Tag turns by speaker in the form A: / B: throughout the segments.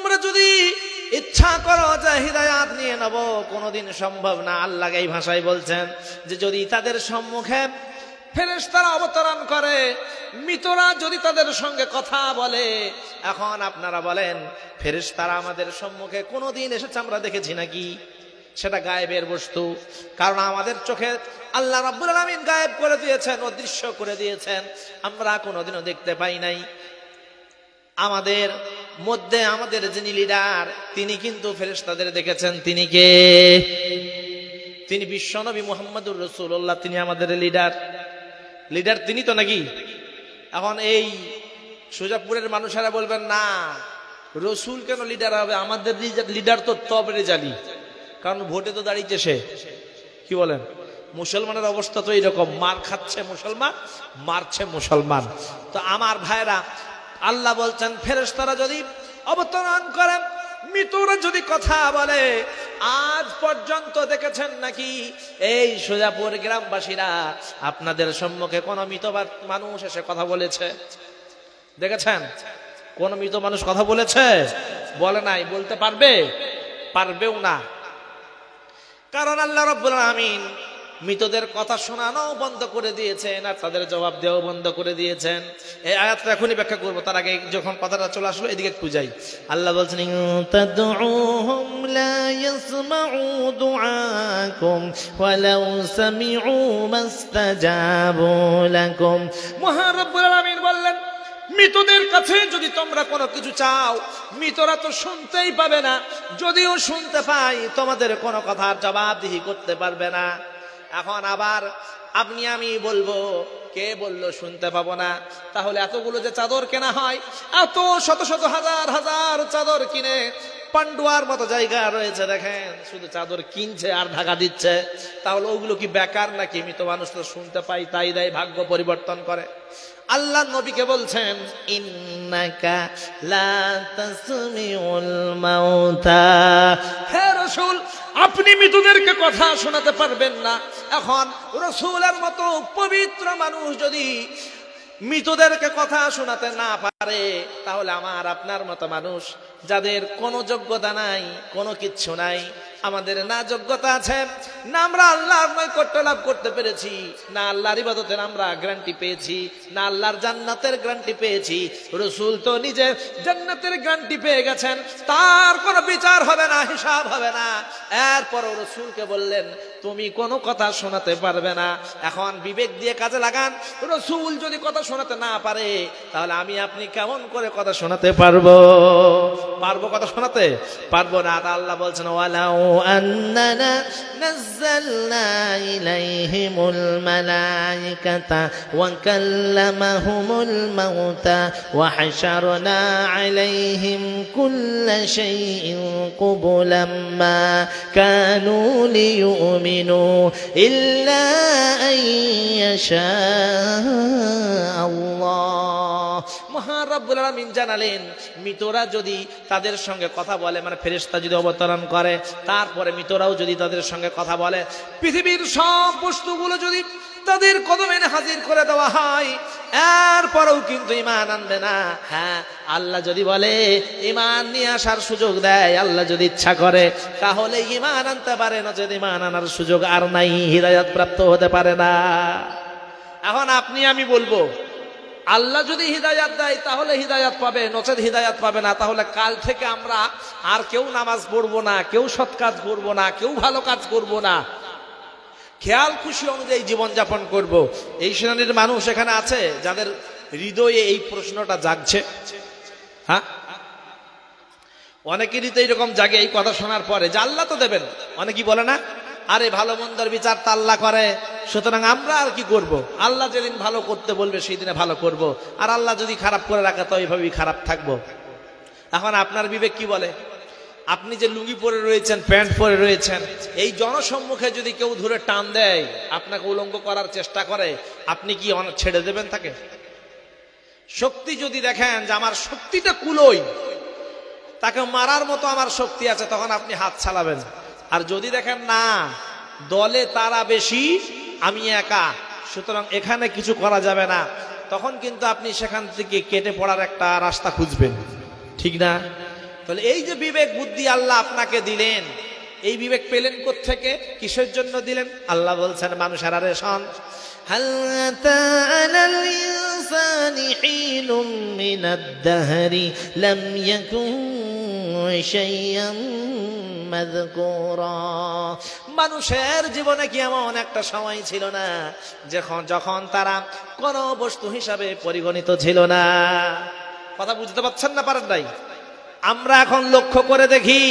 A: তোমরা যদি ইচ্ছা করো যে হিদায়াত নিয়ে নেব, কোনোদিন সম্ভব না। আল্লাহ এই ভাষায় বলছেন যে যদি তাদের সম্মুখে ফেরেশতারা অবতরণ করে, মৃতরা যদি তাদের সঙ্গে কথা বলে। এখন আপনারা বলেন, ফেরেশতারা আমাদের সম্মুখে কোনোদিন এসেছে আমরা দেখেছি নাকি? সেটা গায়েবের বস্তু, কারণ আমাদের চোখে আল্লাহ রাব্বুল আলামিন গায়েব করে দিয়েছেন, অদৃশ্য করে দিয়েছেন, আমরা কোনোদিনও দেখতে পাই নাই। আমাদের মধ্যে আমাদের যিনি লিডার, তিনি কিন্তু ফেরেশতাদের দেখেছেন। তিনি কে? তিনি বিশ্বনবী মুহাম্মদুর রাসূলুল্লাহ, তিনি আমাদের লিডার। লিডার তিনি তো নাকি? এখন এই সুজাপুরের মানুষেরা বলবেন না, রসুল কেন লিডার হবে? আমাদের লিডার তো তবরে জালি, কারণ ভোটে তো দাঁড়িয়েছে সে। কি বলেন? মুসলমানের অবস্থা তো এইরকম, মার খাচ্ছে মুসলমান, মারছে মুসলমান। তো আমার ভাইরা, আল্লাহ বলছেন ফেরেশতারা যদি অবতরণ করে, মৃতরা যদি কথা বলে, আজ পর্যন্ত দেখেছেন নাকি এই সুজাপুর গ্রামবাসীরা আপনাদের সম্মুখে কোন মৃত মানুষ এসে কথা বলেছে? দেখেছেন কোন মৃত মানুষ কথা বলেছে? বলে নাই। বলতে পারবে? পারবেও না। কারণ আল্লাহ রাব্বুল আলামিন মৃতদের কথা শোনানো বন্ধ করে দিয়েছেন, আর তাদের জবাব দেওয়াও বন্ধ করে দিয়েছেন। এই আয়াতটা এখনই ব্যাখ্যা করবো, তার আগে যখন কথাটা চলে আসলো এদিকে একটু যাই। আল্লাহ বলছেন তাদউহুম লা ইয়াসমাউ দুআকুম ওয়ালাউ সামিউ মাস্তাজাবু লাকুম। মহান রব্বুল আলামিন বললেন, মৃতদের কাছে যদি তোমরা কোনো কিছু চাও, মৃতরা তো শুনতেই পাবে না, যদিও শুনতে পাই তোমাদের কোনো কথার জবাবদিহি করতে পারবে না। এখন আবার আপনি আমি বলবো, কে বললো শুনতে পাবো না? তাহলে এতগুলো যে চাদর কেনা হয়, এত শত শত হাজার হাজার চাদর কিনে পান্ডুয়ার মতো জায়গা রয়েছে, দেখেন শুধু চাদর কিনছে আর ঢাকা দিচ্ছে, তাহলে ওগুলো কি বেকার নাকি? মৃত মানুষ তো শুনতে পাই, তাই দেয়, ভাগ্য পরিবর্তন করে। আল্লাহ নবীকে বলছেন ইন্নাকা লা তাসমিউল মাউতা, হে রাসূল আপনি মৃতদেরকে কথা শোনাতে পারবেন না। এখন রাসূলের মতো পবিত্র মানুষ যদি মৃতদেরকে কথা শোনাতে না পারে, তাহলে আমার আপনার মতো মানুষ যাদের কোনো যোগ্যতা নাই, কোনো কিচ্ছু নাই, আমাদের না যোগ্যতা আছে, না আমরা আল্লাহর নৈকট্য লাভ করতে পেরেছি, না আল্লাহর ইবাদতের আমরা গ্যারান্টি পেয়েছি, না আল্লাহর জান্নাতের গ্যারান্টি পেয়েছি। রাসূল তো নিজে জান্নাতের গ্যারান্টি পেয়ে গেছেন, তার কোনো বিচার হবে না, হিসাব হবে না। এরপরও রাসূলকে বললেন তুমি কোনো কথা শোনাতে পারবে না। এখন বিবেক দিয়ে কাজে লাগান। রাসূল যদি কথা শোনাতে না পারে, তাহলে আমি আপনি কেমন করে কথা শোনাতে পারবো? পারবো কথা শোনাতে? পারবো না। আল্লাহ বলছেন ওয়ালাউ আন্নানা নাযালনা ইলাইহিমুল মালাইকাতা ওয়া কাল্লামাহুমুল মাউতা ওয়া হাশারনা আলাইহিম কুল্লা শাইইন কুবুলাম মা কানু লিয়ুমিনু ইল্লা আন ইয়াশা আল্লাহ। মহান রব্বুল আলামিন জানালেন মৃতরা যদি তাদের সঙ্গে কথা বলে, মানে ফেরেশতা যদি অবতরণ করে, তারপরে মৃতরাও যদি তাদের সঙ্গে কথা বলে, পৃথিবীর সব বস্তুগুলো যদি তাদের কদমে হাজির করে দেওয়া হয়, এরপরেও কিন্তু ঈমান আনবে না। হ্যাঁ, আল্লাহ যদি বলে ঈমান নিয়ে আসার সুযোগ দেয়, আল্লাহ যদি ইচ্ছা করে, তাহলে ঈমান আনতে পারে, না যদি ঈমান আনার সুযোগ আর নাই, হিদায়াত প্রাপ্ত হতে পারে না। এখন আপনি আমি বলবো, আল্লাহ যদি হিদায়াত দেয় তাহলে হিদায়াত পাবে, নচেত হিদায়াত পাবে না। তাহলে কাল থেকে আমরা আর কেউ নামাজ পড়বো না, কেউ সৎ কাজ করবো না, কেউ ভালো কাজ করবো না, খেয়াল খুশি অনুযায়ী জীবনযাপন করব। এই শ্রেণীর মানুষ এখানে আছে যাদের হৃদয়ে এই প্রশ্নটা জাগছে? হ্যাঁ, অনেকেরই তো এইরকম জাগে এই কথা শোনার পরে যে আল্লাহ তো দেবেন। অনেকেই বলে না, আরে ভালো মন্দের বিচার তা আল্লাহ করে, সুতরাং আমরা আর কি করব? আল্লাহ যেদিন ভালো করতে বলবে সেই দিনে ভালো করব, আর আল্লাহ যদি খারাপ করে রাখে তো এইভাবেই খারাপ থাকবো। এখন আপনার বিবেক কি বলে? আপনি যে লুঙ্গি পরে রয়েছেন, প্যান্ট পরে রয়েছেন, এই জনসম্মুখে যদি কেউ ধরে টান দেয়, আপনাকে উলঙ্গ করার চেষ্টা করে, আপনি কি ছেড়ে দেবেন তাকে? শক্তি যদি দেখেন যে আমার শক্তিটা কুলোই, তাকে মারার মতো আমার শক্তি আছে, তখন আপনি হাত চালাবেন। আর যদি দেখেন না, দলে তারা বেশি, আমি একা, সুতরাং এখানে কিছু করা যাবে না, তখন কিন্তু আপনি সেখান থেকে কেটে পড়ার একটা রাস্তা খুঁজবেন, ঠিক না? তাহলে এই যে বিবেক বুদ্ধি আল্লাহ আপনাকে দিলেন, এই বিবেক পেলেন কোত্থেকে, কিসের জন্য দিলেন? আল্লাহ বলছেন মানুষের আরে শোন, হাল আতা আলাল ইনসানি হিনুম মিনাদ দাহরি লাম ইয়াকুন শাইআন মাযকুরা। মানুষের জীবনে কি এমন একটা সময় ছিল না যখন তারা কোন বস্তু হিসাবে পরিগণিত ছিল না? কথা বুঝতে পারছেন না পারেন নাই? আমরা এখন লক্ষ্য করে দেখি,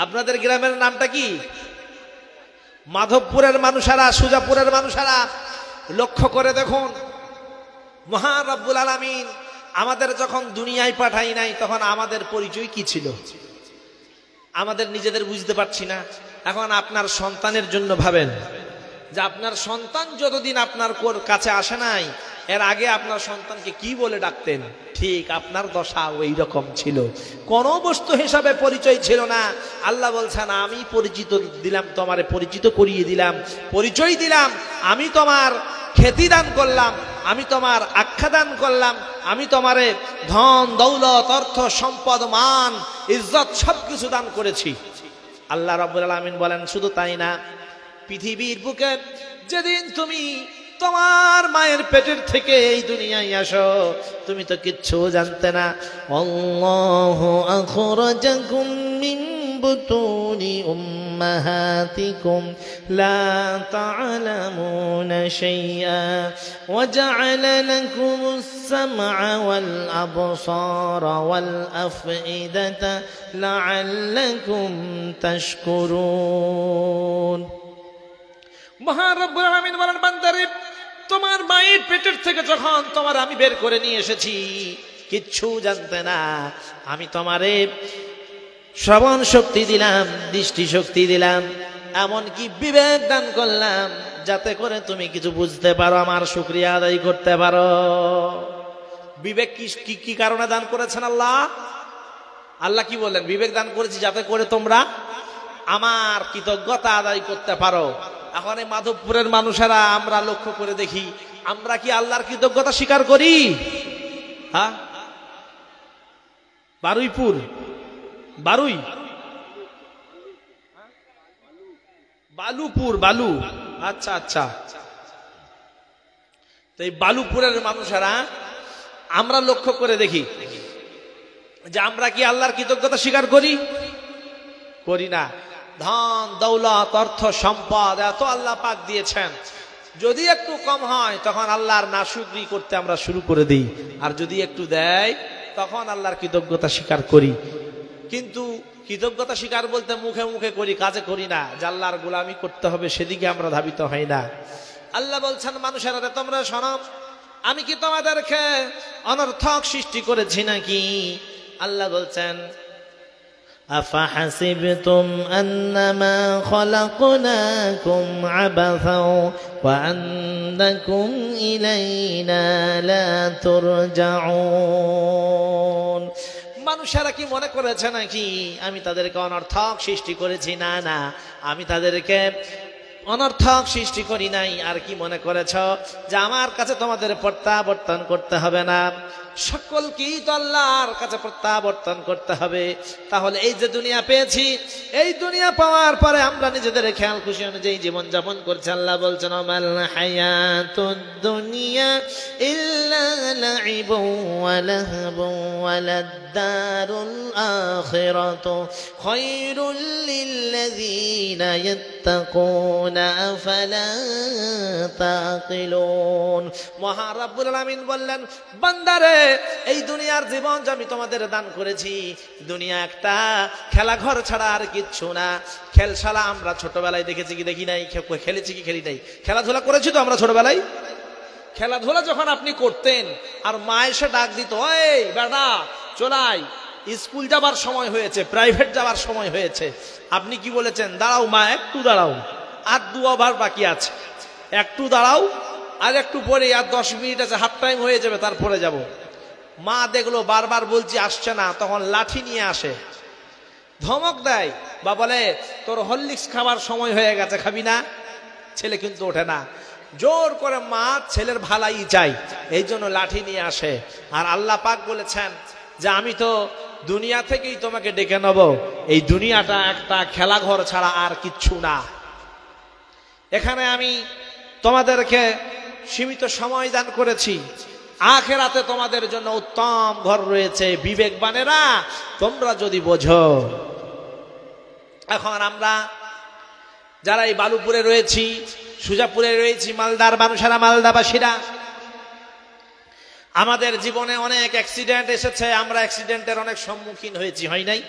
A: আপনাদের গ্রামের নামটা কি? মাধবপুরের মানুষেরা, সুজাপুরের মানুষেরা লক্ষ্য করে দেখুন, মহান রব্বুল আলামিন আমাদের যখন দুনিয়ায় পাঠাই নাই তখন আমাদের পরিচয় কি ছিল আমাদের নিজেদের বুঝতে পারছি না। এখন আপনার সন্তানের জন্য ভাবেন যে আপনার সন্তান যতদিন আপনার কাছে আসে নাই, এর আগে আপনার সন্তানকে কি বলে ডাকতেন? ঠিক আপনার দশা ওই রকম ছিল, কোন বস্তু হিসাবে পরিচয় ছিল না। আল্লাহ বলছেন আমি পরিচিত দিলাম, তোমারে পরিচিত করিয়ে দিলাম, পরিচয় দিলাম, আমি তোমার খ্যাতি দান করলাম, আমি তোমার আখ্যা দান করলাম, আমি তোমারে ধন দৌলত অর্থ সম্পদ মান ইজ্জত সবকিছু দান করেছি। আল্লাহ রাব্বুল আলামিন বলেন শুধু তাই না, পৃথিবীর বুকে যেদিন তুমি তোমার মায়ের পেটের থেকে এই দুনিয়ায় আসো তুমি তো কিচ্ছু জানতে না। আল্লাহু আখরাজাকুম মিন বুতুনি উম্মাহাতিকুম লা তা'লামুনা শাইআ ওয়া জা'আলা লাকুমুস সাম'a ওয়াল আবসারা ওয়াল আফইদাতা লা'আল্লাকুম তাশকুরুন। মহান রব্বুল আলামিন বলেন বান্দারে, তোমার মায়ের পেটের থেকে যখন তোমার আমি বের করে নিয়ে এসেছি কিচ্ছু জানতে না, আমি তোমারে শ্রবণ শক্তি দিলাম, দৃষ্টি শক্তি দিলাম, এমনকি বিবেক দান করলাম যাতে করে তুমি কিছু বুঝতে পারো, আমার শুকরিয়া আদায় করতে পারো। বিবেক কি কি কারণে দান করেছেন আল্লাহ? আল্লাহ কি বললেন? বিবেক দান করেছি যাতে করে তোমরা আমার কৃতজ্ঞতা আদায় করতে পারো। এখন এই মাধবপুরের মানুষেরা আমরা লক্ষ্য করে দেখি, আমরা কি আল্লাহর কৃতজ্ঞতা স্বীকার করি? হ্যাঁ, বারুইপুর, বারুই, বালুপুর, বালু, আচ্ছা আচ্ছা। তো এই বালুপুরের মানুষেরা আমরা লক্ষ্য করে দেখি যে আমরা কি আল্লাহর কৃতজ্ঞতা স্বীকার করি? করি না। ধন দৌলত অর্থ সম্পদ এত আল্লাহ পাক দিয়েছেন, যদি একটু কম হয় তখন আল্লাহর নাশুকরি করতে আমরা শুরু করে দিই, আর যদি একটু দেয় তখন আল্লাহর কৃতজ্ঞতা স্বীকার করি। কিন্তু কৃতজ্ঞতা স্বীকার বলতে মুখে মুখে করি, কাজে করি না। যে আল্লাহর গোলামি করতে হবে সেদিকে আমরা ধাবিত হই না। আল্লাহ বলছেন মানুষেরা তোমরা শোনো, আমি কি তোমাদেরকে অনর্থক সৃষ্টি করেছি নাকি? আল্লাহ বলছেন أفحسبتم أنما خلقناكم عبثا وأنكم إلينا لا ترجعون। মানুষেরা কি মনে করেছে নাকি আমি তাদেরকে অনর্থক সৃষ্টি করেছি? না না, আমি তাদেরকে অনর্থক সৃষ্টি করি নাই। আর কি মনে করেছ যে আমার কাছে তোমাদের প্রত্যাবর্তন করতে হবে না? সকলকেই তো আল্লাহর কাছে প্রত্যাবর্তন করতে হবে। তাহলে এই যে দুনিয়া পেয়েছি, এই দুনিয়া পাওয়ার পরে আমরা নিজেদের খেয়াল খুশি অনুযায়ী জীবন যাপন করছি। আল্লাহ বলছেন মাল হায়াতুদ দুনিয়া ইল্লা লাইবুন ওয়া লাহবুন ওয়া লাদ-দারুল আখিরাতু খায়রুল লিল্লাযীনা ইয়াত্তাকুনা আফালা তাকিলুন। মহান রব্বুল আলামিন বললেন বান্দারে, এই দুনিয়ার জীবন যে আমি তোমাদের দান করেছি, দুনিয়া একটা খেলাঘর ছাড়া আর কিচ্ছু না। খেলশালা আমরা ছোটবেলায় দেখেছি কি দেখি নাই? খেলেছি কি খেলি নাই? খেলাধুলা করেছি তো আমরা ছোটবেলায়। খেলাধুলা যখন আপনি করতেন আর মা এসে ডাক দিত, এই বেটা চলাই, স্কুল যাবার সময় হয়েছে, প্রাইভেট যাবার সময় হয়েছে, আপনি কি বলেছেন? দাঁড়াও মা, একটু দাঁড়াও, আর 2 ওভার বাকি আছে, একটু দাঁড়াও, আর একটু পরে, আর 10 মিনিট আছে, হাফ টাইম হয়ে যাবে, তারপরে যাব। মা দেখলো বারবার বলছি আসছে না, তখন লাঠি নিয়ে আসে, ধমক দেয় বা বলে তোর হরলিক্স খাবার সময় হয়ে গেছে, খাবি না? ছেলে কিন্তু ওঠে না। জোর করে মা ছেলের ভালাই চাই, এই জন্য লাঠি নিয়ে আসে। আর আল্লাহ পাক বলেছেন যে আমি তো দুনিয়া থেকেই তোমাকে ডেকে নেব। এই দুনিয়াটা একটা খেলাঘর ছাড়া আর কিচ্ছু না। এখানে আমি তোমাদেরকে সীমিত সময় দান করেছি, আখিরাতে তোমাদের জন্য উত্তম ঘর রয়েছে। বিবেকবানেরা তোমরা যদি বোঝো। এখন আমরা যারা এই বালুপুরে রয়েছি, সুজাপুরে রয়েছি, মালদার মানুষেরা, মালদাবাসীরা, আমাদের জীবনে অনেক অ্যাক্সিডেন্ট এসেছে, আমরা অ্যাক্সিডেন্টের অনেক সম্মুখীন হয়েছি, হয় নাই?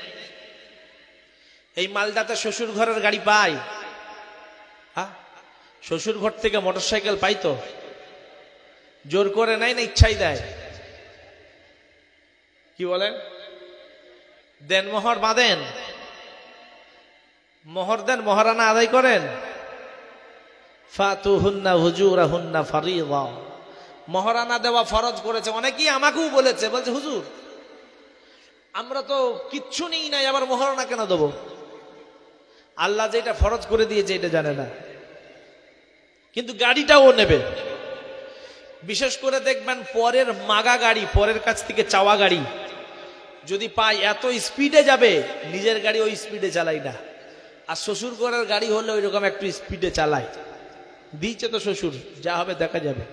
A: এই মালদাতে শ্বশুর ঘরের গাড়ি পাই, হ্যাঁ, শ্বশুর ঘর থেকে মোটরসাইকেল পাই তো, জোর করে নেয় না ইচ্ছাই দেয়? কি বলেন? দেন মোহর বাঁধেন, মোহর দেন, মোহরানা আদায় করেন। ফাতুহুন্না হুজুরাহুন্না ফারিদা, মোহরানা দেওয়া ফরজ করেছে। অনেকেই আমাকেও বলেছে, বলছে হুজুর আমরা তো কিচ্ছু নেই নাই, আবার মোহরানা কেন দেবো? আল্লাহ যেটা ফরজ করে দিয়েছে এটা জানে না, কিন্তু গাড়িটাও নেবে। বিশেষ করে দেখবেন পরের মাগা গাড়ি, পরের কাছ থেকে চাওয়া গাড়ি যদি পাই এত স্পিডে যাবে, নিজের গাড়ি ওই স্পিডে চালাই না। আর শ্বশুর ঘরের গাড়ি হলে ওই রকম একটু স্পিডে চালায়। দিয়েছে তো শ্বশুর, যা হবে দেখা যাবে।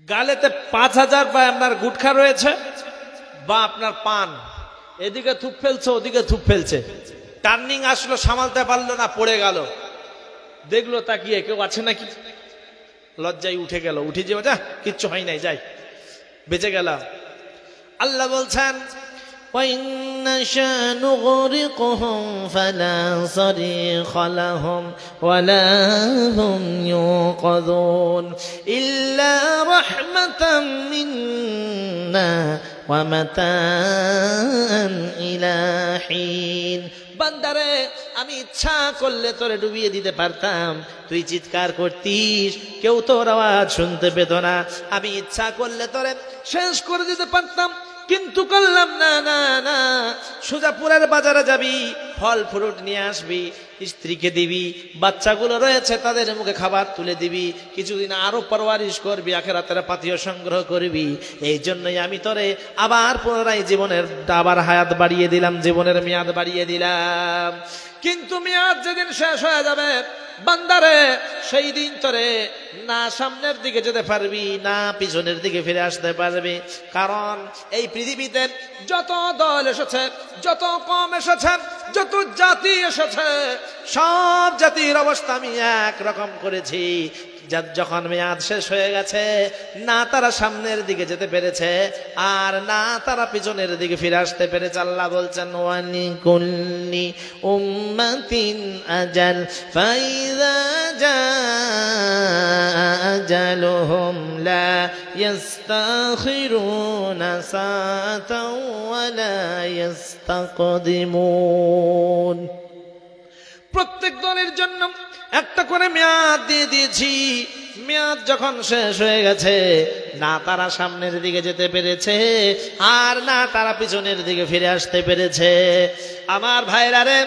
A: গালেতে 5000 বা আপনার গুটখা রয়েছে বা আপনার পান, এদিকে থুপ ফেলছে ওদিকে থুপ ফেলছে, টার্নিং আসলো সামালতে পারলো না, পড়ে গেল। দেখলো তাকিয়ে কেউ আছে নাকি, লজ্জায় উঠে গেল, উঠে যাবে, যা কিচ্ছু হয় নাই, যাই বেঁচে গেলাম। আল্লাহ বলছেন وَإِن نَّشَأْ نُغْرِقْهُمْ فَلَا صَرِيخَ لَهُمْ وَلَا هُمْ يُنقَذُونَ إِلَّا رَحْمَةً مِنَّا وَمَتَاعًا إِلَى حِينٍ। বান্দারে আমি ইচ্ছা করলে তোরে ডুবিয়ে দিতে পারতাম, তুই চিৎকার করতিস, কেউ তোর আওয়াজ শুনতে পেত না। আমি ইচ্ছা করলে তোরে শেষ করে দিতে পারতাম, কিন্তু করলাম না। না না, সুজাপুরের বাজারে যাবি, ফল ফ্রুট নিয়ে আসবি, স্ত্রীকে দিবি, বাচ্চাগুলো রয়েছে তাদের মুখে খাবার তুলে দিবি, কিছুদিন আরো পরওয়ারিশ করবি, আখিরাতের পাথিও সংগ্রহ করবি। এই জন্যই আমি তোরে আবার পুনরায় জীবনের আবার হায়াত বাড়িয়ে দিলাম, জীবনের মেয়াদ বাড়িয়ে দিলাম। কিন্তু মেয়াদ যেদিন শেষ হয়ে যাবে বান্দারে, সেই দিন তোরে না সামনের দিকে যেতে পারবি না পিছনের দিকে ফিরে আসতে পারবি। কারণ এই পৃথিবীতে যত দল এসেছে, যত কম এসেছে, যত জাতি এসেছে, সব জাতির অবস্থা আমি একরকম করেছি। যখন মেয়াদ শেষ হয়ে গেছে, না তারা সামনের দিকে যেতে পেরেছে আর না তারা পিছনের দিকে ফিরে আসতে পেরেছে। আল্লাহ বলছেন ওয়ালিকুল্লি উম্মাতিন আজাল ফাইযা জাআ আজালুহুম লা ইস্তাখিরুনা সাআতাও ওয়া লা ইস্তাকদিমুন। প্রত্যেক দলের জন্য একটা করে মেয়াদ দিয়ে দিয়েছি। মেয়াদ যখন শেষ হয়ে গেছে, না তারা সামনের দিকে যেতে পেরেছে আর না তারা পিছনের দিকে ফিরে আসতে পেরেছে। আমার ভাইরা রে,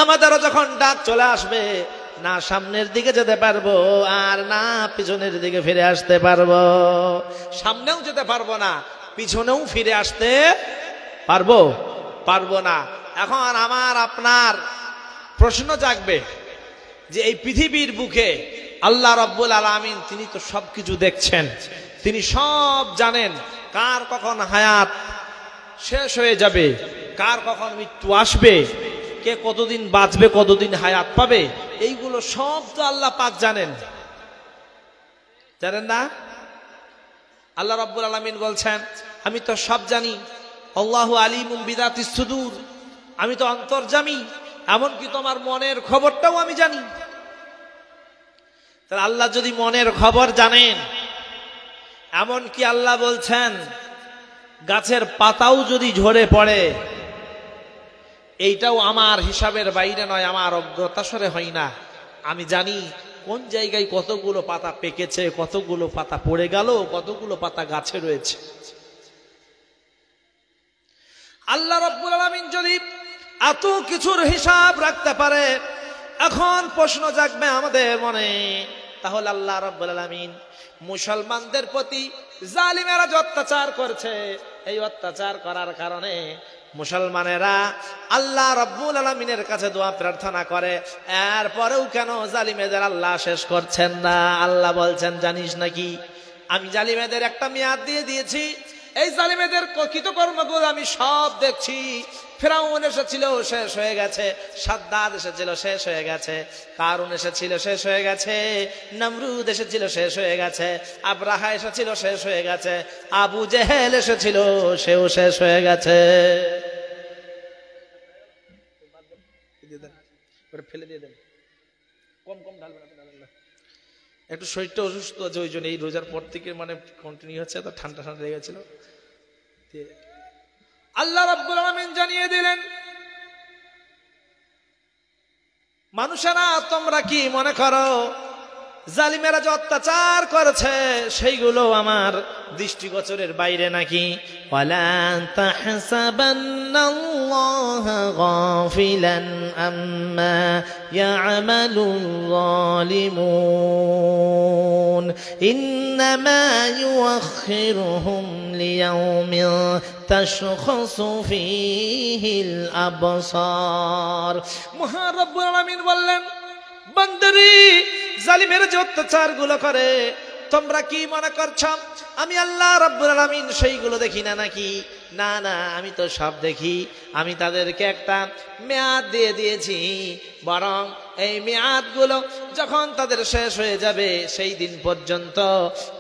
A: আমাদেরও যখন ডাক চলে আসবে, না সামনের দিকে যেতে পারবো আর না পিছনের দিকে ফিরে আসতে পারবো। সামনেও যেতে পারবো না, পিছনেও ফিরে আসতে পারবো না। এখন আমার আপনার প্রশ্ন জাগবে যে এই পৃথিবীর বুকে আল্লাহ রাব্বুল আলামিন তিনি তো সবকিছু দেখছেন, তিনি সব জানেন। কার কখন হায়াত শেষ হয়ে যাবে, কার কখন মৃত্যু আসবে, কে কতদিন বাঁচবে, কতদিন হায়াত পাবে, এইগুলো সব তো আল্লাহ পাক জানেন না? আল্লাহ রাব্বুল আলামিন বলছেন আমি তো সব জানি, আল্লাহু আলিমুম বিযাতিস সুদূর, আমি তো অন্তর্যামী, এমনকি তোমার মনের খবরটাও আমি জানি। তাহলে আল্লাহ যদি মনের খবর জানেন, এমনকি আল্লাহ বলছেন গাছের পাতাও যদি ঝরে পড়ে, এইটাও আমার হিসাবের বাইরে নয়, আমার অজ্ঞতাসরে হয় না। আমি জানি কোন জায়গায় কতগুলো পাতা পেকেছে, কতগুলো পাতা পড়ে গেল, কতগুলো পাতা গাছে রয়েছে। আল্লাহ রাব্বুল আলামিন যদি এত কিছুর হিসাব রাখতে পারে, এখন প্রশ্ন জাগবে আমাদের মনে, তাহলে আল্লাহ রাব্বুল আলামিন মুসলমানদের প্রতি জালিমেরা যে অত্যাচার করছে, এই অত্যাচার করার কারণে মুসলমানেরা আল্লাহ রাব্বুল আলামিনের কাছে দোয়া প্রার্থনা করে, এরপরেও কেন জালিমেদের আল্লাহ শেষ করছেন না? আল্লাহ বলছেন, জানিস নাকি আমি জালিমেদের একটা মেয়াদ দিয়ে দিয়েছি, এই জালিমেদের কৃতকর্মগুলো আমি সব দেখছি। ফিরাউন এসেছিল, শেষ হয়ে গেছে। সাদ্দাদ এসেছিল, শেষ হয়ে গেছে। কারুন এসেছিল, শেষ হয়ে গেছে। নমরুদ এসেছিল, শেষ হয়ে গেছে। আব্রাহা এসেছিল, শেষ হয়ে গেছে। আবু জেহেল এসেছিল, সেও শেষ হয়ে গেছে। ফেলে দিয়ে দেন, কম কম ঢালবেন। একটু শরীরটা অসুস্থ আছে, ওই জন্য এই রোজার পর থেকে মানে কন্টিনিউ হচ্ছে, তো ঠান্ডা ঠান্ডা লেগেছিল। আল্লাহ রাব্বুল আলামিন জানিয়ে দিলেন, মানুষেরা তোমরা কি মনে করো জালিমেরা যে অত্যাচার করেছে সেইগুলো আমার দৃষ্টিগোচরের বাইরে নাকি? ওয়ালা তাহসাবান্নাল্লাহা গাফিলান আম্মা ইয়ামালুল যালিমুন ইন্নামা ইউআখিরুহুম লিয়াউমিন তাশখাসু ফীহিল আবসার। মহান রব্বুল আলামিন বললেন, বান্দারে জালিমের যে অত্যাচার গুলো করে তোমরা কি মনে করছো আমি আল্লাহ রাব্বুল আলামিন সেইগুলো দেখি না নাকি? না না, আমি তো সব দেখি। আমি তাদেরকে একটা মেয়াদ দিয়ে দিয়েছি, বরং এই মেয়াদ গুলো যখন তাদের শেষ হয়ে যাবে সেই দিন পর্যন্ত,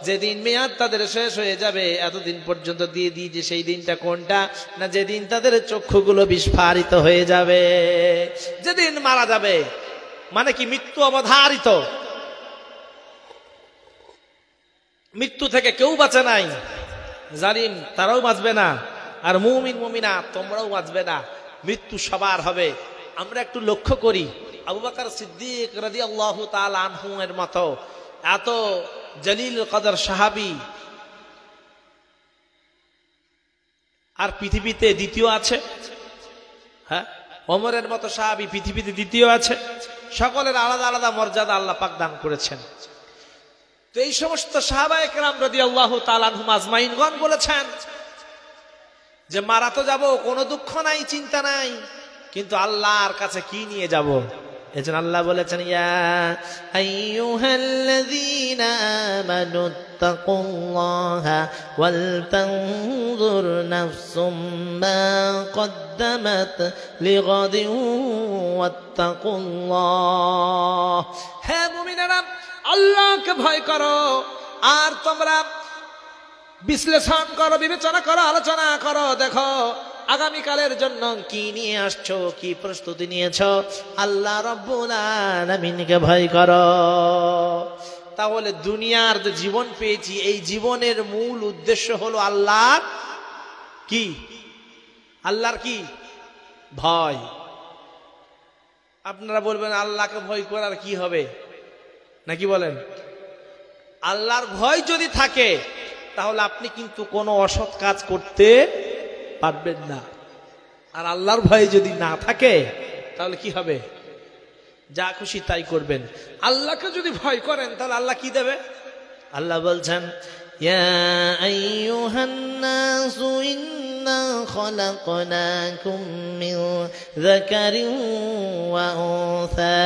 A: যেদিন মেয়াদ তাদের শেষ হয়ে যাবে এতদিন পর্যন্ত দিয়ে দিয়েছি, সেই দিনটা কোনটা? না যেদিন তাদের চক্ষুগুলো বিস্ফারিত হয়ে যাবে, যেদিন মারা যাবে, মানে কি মৃত্যু অবধারিত। মৃত্যু থেকে কেউ বাঁচে নাই, জালিম তারাও বাঁচবে না, আর মুমিন মুমিনা তোমরাও বাঁচবে না, মৃত্যু সবার হবে। আমরা একটু লক্ষ্য করি, আবু বকর সিদ্দিক রাদিয়াল্লাহু তাআলা আনহু এর মতো এত জলিল কদর সাহাবী আর পৃথিবীতে দ্বিতীয় আছে? হ্যাঁ, ওমরের মতো সাহাবী পৃথিবীতে দ্বিতীয় আছে? সকলের আলাদা আলাদা মর্যাদা আল্লাহ পাক দান করেছেন। তো এই সমস্ত সাহাবায়ে কেরাম রাদিয়াল্লাহু তাআলা আনহুম আজমাইনগণ বলেছেন যে মারা তো যাব, কোনো দুঃখ নাই, চিন্তা নাই, কিন্তু আল্লাহর কাছে কি নিয়ে যাব? এজন্য আল্লাহ বলেছেন, ইয়া আইয়ুহাল্লাযীনা আমানুত্তাকুল্লাহা ওয়াল তানজুর নাফসুম মা কদ্দামাত লিগাদিন ওয়াত্তাকুল্লাহ। হে মুমিনেরা, আল্লাহকে ভয় করো, আর তোমরা বিশ্লেষণ করো, বিবেচনা করো, আলোচনা করো, দেখো আগামীকালের জন্য কি নিয়ে আসছো, কি প্রস্তুতি নিয়েছো। আল্লাহ রাব্বুল আলামিনকে ভয় করো। তাহলে দুনিয়ার যে জীবন পেয়েছি, এই জীবনের মূল উদ্দেশ্য হলো আল্লাহর কি? আল্লাহর কি? ভয়। আপনারা বলবেন আল্লাহকে ভয় করার কি হবে, নাকি বলেন? আল্লাহর ভয় যদি থাকে তাহলে আপনি কিন্তু কোনো অসৎ কাজ করতে পারবেন না। আর আল্লাহর ভয় যদি না থাকে তাহলে কি হবে? যা খুশি তাই করবেন। আল্লাহকে যদি ভয় করেন তাহলে আল্লাহ কি দেবে? আল্লাহ বলছেন, ইয়া আইয়ুহান নাসু ইন্না খলাকনাকুম মিন যাকারিন ওয়া উনসা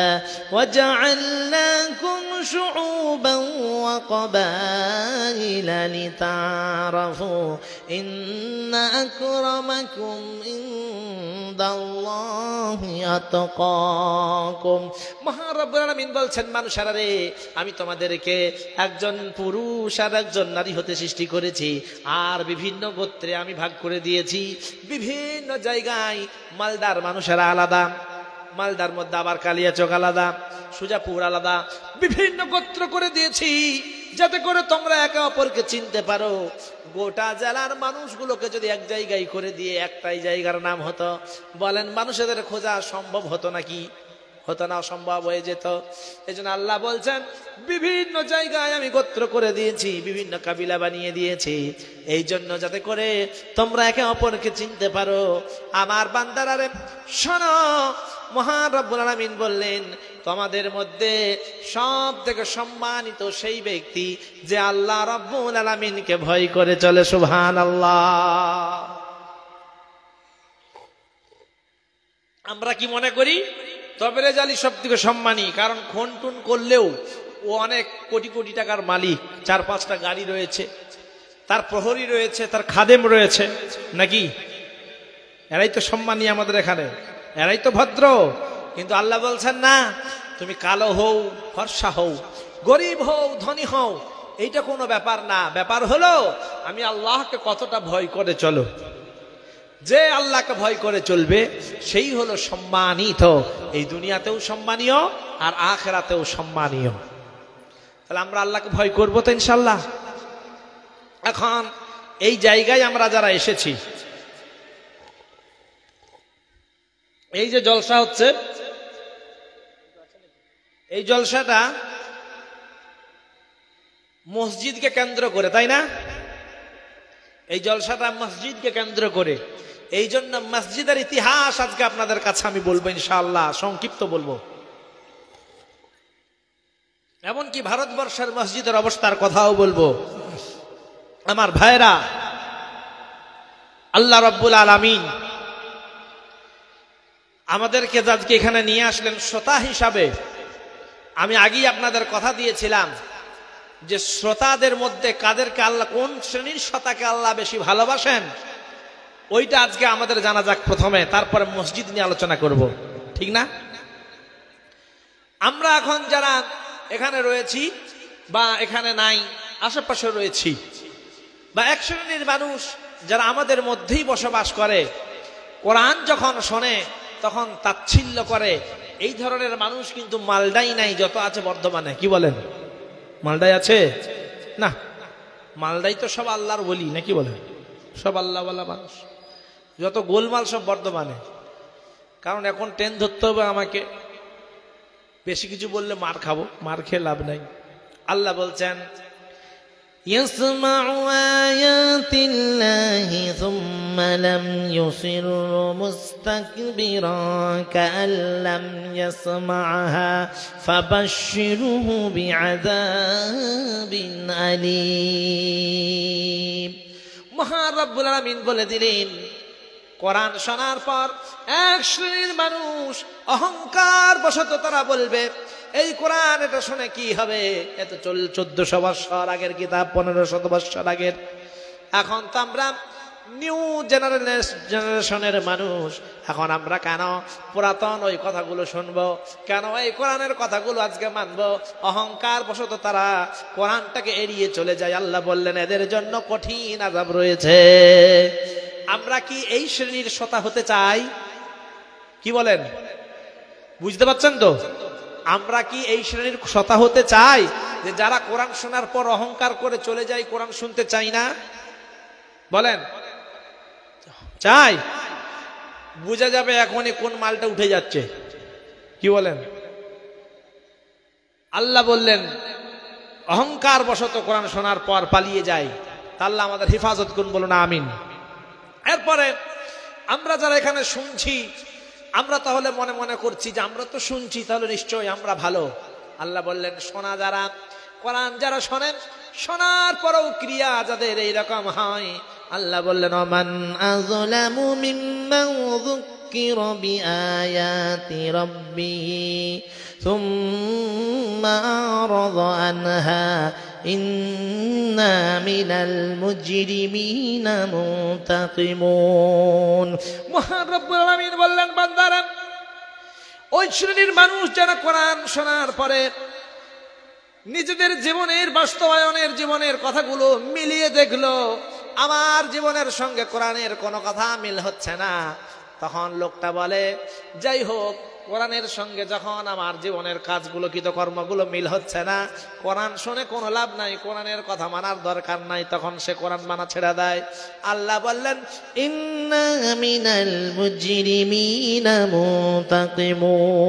A: ওয়া জাআলনাকুম শুউবান ওয়া ক্বাবাইলা লিতাআরাফু ইন্না আকরামাকুম ইনদাল্লাহি আতকাকুম। মহান রব্বুল আলামিন বলছেন, মানুষেরা রে, আমি তোমাদেরকে একজন পুরুষ আর একজন নারী হতে সৃষ্টি করেছি, আর বিভিন্ন গোত্রে আমি ভাগ করে দিয়েছি। বিভিন্ন জায়গায় মালদার মানুষেরা আলাদা, মালদার মধ্যে আবার কালিয়াচক আলাদা, সুজাপুর আলাদা, বিভিন্ন গোত্র করে দিয়েছি যাতে করে তোমরা একে অপরকে চিনতে পারো। গোটা জেলার মানুষগুলোকে যদি এক জায়গায় করে দিয়ে একটাই জায়গার নাম হতো, বলেন মানুষদের খোঁজা সম্ভব হতো নাকি? হতো না, অসম্ভব হয়ে যেত। এই জন্য আল্লাহ বলছেন বিভিন্ন জায়গায় আমি গোত্র করে দিয়েছি, বিভিন্ন কাবিলা বানিয়ে দিয়েছি, এই জন্য যাতে করে তোমরা একে অপরকে চিনতে পারো। আমার বান্দারারে শোনো, মহান রব্বুল আলামিন বললেন তোমাদের মধ্যে সব থেকে সম্মানিত সেই ব্যক্তি যে আল্লাহ রব্বুল আলামিনকে ভয় করে চলে। সুবহানাল্লাহ। আমরা কি মনে করি তবরেজ আলী সব থেকে সম্মানী, কারণ খুন টুন করলেও ও অনেক কোটি কোটি টাকার মালিক, 4-5টা গাড়ি রয়েছে, তার প্রহরী রয়েছে, তার খাদেম রয়েছে, নাকি? এরাই তো সম্মানী আমাদের এখানে, এরাই তো ভদ্র। কিন্তু আল্লাহ বলছেন না, তুমি কালো হও, ফর্সা হও, গরিব হও, ধনী হও, এইটা কোনো ব্যাপার না। ব্যাপার হলো আমি আল্লাহকে কতটা ভয় করে চলো। যে আল্লাহকে ভয় করে চলবে সেই হলো সম্মানিত, এই দুনিয়াতেও সম্মানীয় আর আখিরাতেও সম্মানীয়। তাহলে আমরা আল্লাহকে ভয় করবো তো ইনশাল্লাহ। এখন এই জায়গায় আমরা যারা এসেছি, এই যে জলসা হচ্ছে, এই জলসাটা মসজিদকে কেন্দ্র করে, তাই না? এই জলসাটা মসজিদকে কেন্দ্র করে, এই জন্য মসজিদের ইতিহাস আজকে আপনাদের কাছে আমি বলবো ইনশাআল্লাহ, সংক্ষিপ্ত বলবো। এমনকি ভারতবর্ষের মসজিদের অবস্থার কথাও বলবো। আমার ভাইরা, আল্লাহ রাব্বুল আলামিন আমাদেরকে আজকে এখানে নিয়ে আসলেন শ্রোতা হিসাবে। আমি আগেই আপনাদের কথা দিয়েছিলাম যে শ্রোতাদের মধ্যে কাদেরকে আল্লাহ, কোন শ্রেণীর শ্রোতাকে আল্লাহ বেশি ভালোবাসেন, ওইটা আজকে আমাদের জানা যাক প্রথমে, তারপরে মসজিদ নিয়ে আলোচনা করব, ঠিক না? আমরা এখন যারা এখানে রয়েছি বা এখানে নাই, আশেপাশে রয়েছি, বা এক শ্রেণীর মানুষ যারা আমাদের মধ্যেই বসবাস করে, কোরআন যখন শোনে তখন তাচ্ছিল্য করে, এই ধরনের মানুষ কিন্তু মালদাই নাই যত আছে বর্ধমানে। কি বলেন? মালদাই আছে না? মালদাই তো সব আল্লাহর বলি, নাকি বলেন? সব আল্লাহওয়ালা মানুষ, যত গোলমাল সব বর্ধমানে। কারণ এখন ট্রেন ধরতে হবে আমাকে, বেশি কিছু বললে মার খাবো, মার খেয়ে লাভ নাই। আল্লাহ বলছেন يسمع آيات الله ثم لم يصروا مستكبرا كأن لم يسمعها فبشره بعذاب أليم। মহান রব্বুল আলামিন বলে দিলেন, কোরআন শোনার পর এক শ্রেণীর মানুষ অহংকার বশত তারা বলবে, এই কোরআন এটা শুনে কি হবে, এত 1400 বছর আগের কিতাব, 1500 বছর আগের। এখন তো আমরা নিউ জেনারেশনের মানুষ, এখন আমরা কেন পুরাতন ওই কথাগুলো শুনবো, কেন এই কোরআনের কথাগুলো আজকে মানবো? অহংকার বশত তারা কোরআনটাকে এড়িয়ে চলে যায়। আল্লাহ বললেন এদের জন্য কঠিন আযাব রয়েছে। আমরা কি এই শ্রেণীর শ্রোতা হতে চাই? কি বলেন? বুঝতে পারছেন তো? আমরা কি এই শ্রেণীর শ্রোতা হতে চাই যে যারা কোরআন শোনার পর অহংকার করে চলে যায়, কোরআন শুনতে চাই না? বলেন চাই? বোঝা যাবে এখনই কোন মালটা উঠে যাচ্ছে। কি বলেন? আল্লাহ বললেন অহংকার বশত কোরআন শোনার পর পালিয়ে যায়, আল্লাহ আমাদের হেফাজত করুন, বলুন আমিন। এরপরে আমরা যারা এখানে শুনছি, আমরা তাহলে মনে মনে করছি যে আমরা তো শুনছি, তাহলে নিশ্চয়ই আমরা ভালো। আল্লাহ বললেন শোনা যারা, কোরআন যারা শোনেন, শোনার পরেও ক্রিয়া যাদের এইরকম হয়, আল্লাহ বললেন ওমান আযলামু মিম্মান যুক্কিরা বিআয়াতি রাব্বিহি সুম্মা আরাযা আনহা ইন্না মিনাল মুজরিমিনা মুনতাকিমুন। মহান রব্বুল আলামিন বললেন বান্দারা, ওই শ্রেণীর মানুষ যারা কোরআন শোনার পরে নিজেদের জীবনের বাস্তবায়নের, জীবনের কথাগুলো মিলিয়ে দেখলো, আমার জীবনের সঙ্গে কোরআনের কোনো কথা মিল হচ্ছে না, তখন লোকটা বলে যাই হোক কোরআনের সঙ্গে যখন আমার জীবনের কাজগুলো কৃতকর্মগুলো মিল হচ্ছে না, কোরআন শুনে কোনো লাভ নাই, কোরআনের কথা মানার দরকার নাই, তখন সে কোরআন মানা ছেড়ে দেয়। আল্লাহ বললেন ইন্না মিনাল মুজরিমিনা মুনতাকিমুন,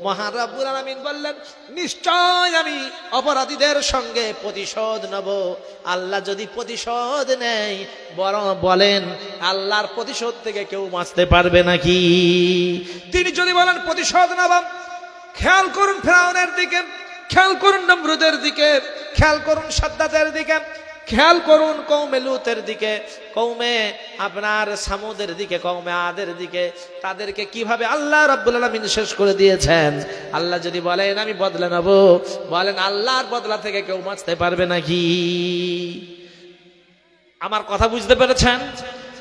A: মহান রব্বুল আলামিন বললেন নিশ্চয় আমি অপরাধীদের সঙ্গে প্রতিশোধ নেব। আল্লাহ যদি প্রতিশোধ নেয়, বরং বলেন আল্লাহর প্রতিশোধ থেকে কেউ বাঁচতে পারবে নাকি? তিনি যদি বলেন প্রতিশোধ নেব, খেয়াল করুন ফিরআউনের দিকে, খেয়াল করুন নমরুদের দিকে, খেয়াল করুন সাদ্দাতের দিকে, খেয়াল করুন কওমে লুতের দিকে, কওমে আপনার সামুদের দিকে, কওমে আদের দিকে, তাদেরকে কিভাবে আল্লাহ রাব্বুল আলামিন শেষ করে দিয়েছেন। আল্লাহ যদি বলেন আমি বদলা নেব, বলেন আল্লাহর বদলা থেকে কেউ বাঁচতে পারবে নাকি? আমার কথা বুঝতে পেরেছেন?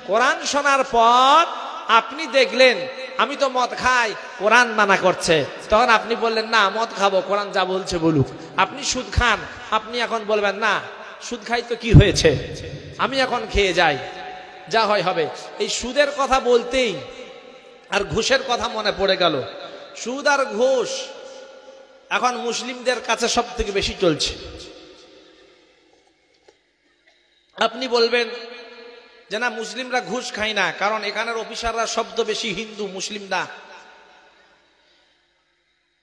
A: কোরআন শোনার পর আপনি দেখলেন আমি তো মদ খাই, কোরআন মানা করছে, তখন আপনি বললেন না মদ খাবো, কোরআন যা বলছে বলুক। আপনি সুদ খান, আপনি এখন বলবেন না সুদ খাই তো কি হয়েছে, আমি এখন খেয়ে যাই, যা হয় হবে। এই সুদের কথা বলতেই আর ঘুষের কথা মনে পড়ে গেল। সুদ আর ঘুষ এখন মুসলিমদের কাছে সব থেকে বেশি চলছে। আপনি বলবেন যে না মুসলিমরা ঘুষ খায় না, কারণ এখানের অফিসাররা শব্দ বেশি হিন্দু, মুসলিম না।